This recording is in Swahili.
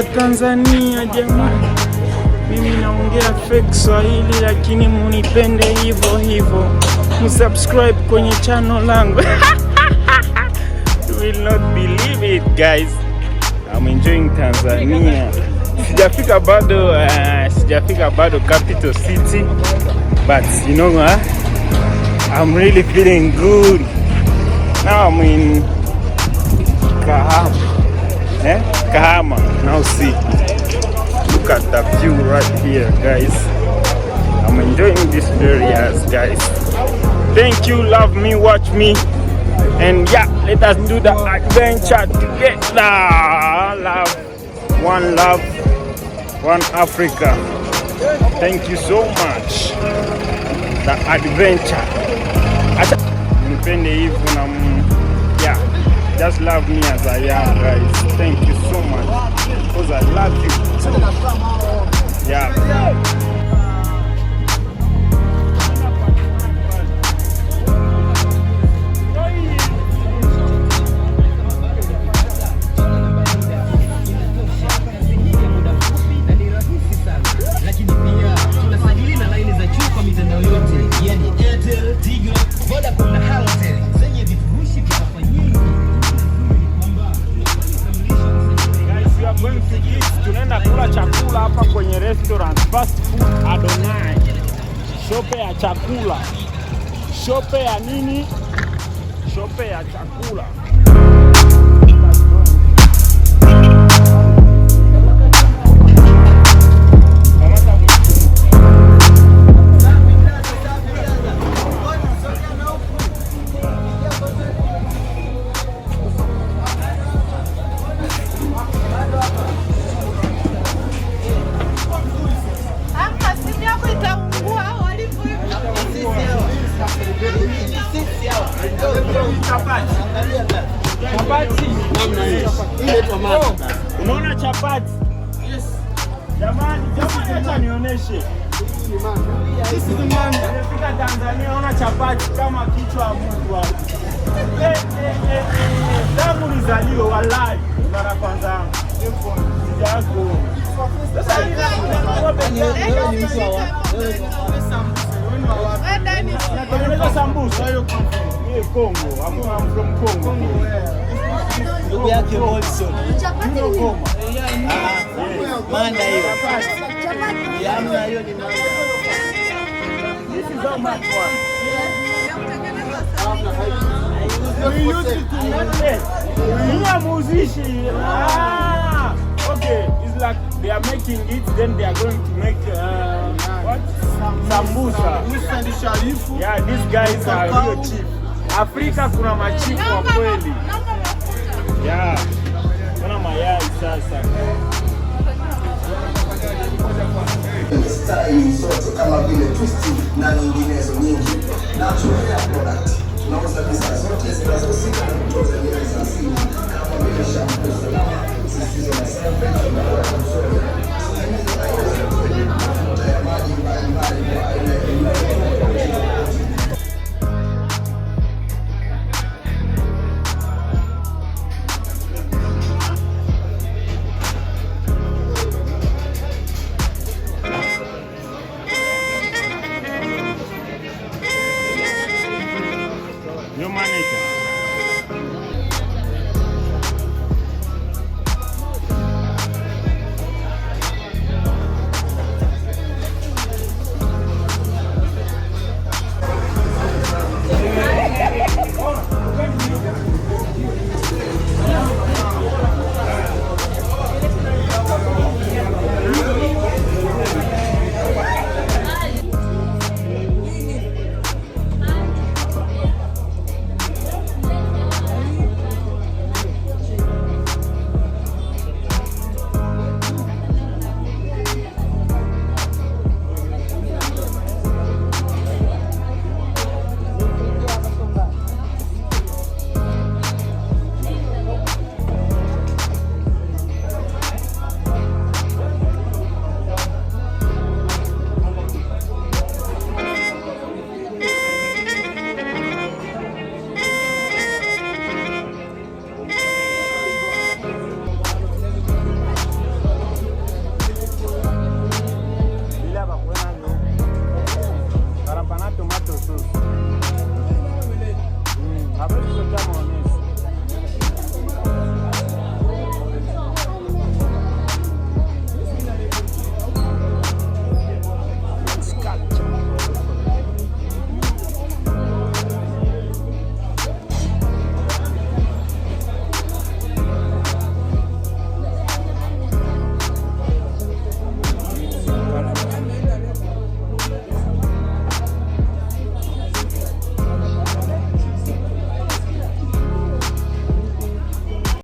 kutoka Tanzania jamani. Mimi naongea fake Swahili lakini munipende hivyo hivyo. Msubscribe kwenye channel langu. You will not believe it guys. I'm enjoying Tanzania. Sijafika bado capital city, but you know I'm really feeling good. Now I'm in Kahama. Now see, look at the view right here guys. I'm enjoying these areas guys. Thank you, love me, watch me, and yeah, let us do the adventure together. Love, one Africa. Thank you so much. The adventure. Yeah, just love me as I am guys. Thank you so much because I love you. Yeah. Tunaenda kula chakula hapa kwenye restaurant fast food Adonai. Shope ya chakula. Shope ya nini? Shope ya chakula. Unaona chapati? Yes. Jamani, acha nionyeshe. This is the man. Nimefika Tanzania naona chapati kama kichwa ya mtu hapo. Tangu nizaliwe wallahi mara kwanza. Sijako. Sasa hivi ni mtu wa natengeneza sambusa hiyo Kongo. I'm from Congo. Ndugu yake Wilson. Manda hiyo. Yamna hiyo ni manda. This is how much one. Okay, it's like they are making it, then they are going to make what? Sambusa. Yeah, these guys are real cheap. Afrika kuna machifu wa kweli. Yeah. Kuna mayai sasa. Style sote kama vile twisting na nyinginezo nyingi. Natural hair product. Tunauza bidhaa zote zinazohusika na kutoza nywele za asili kama vile shampoo salama, zisizo na sulfate na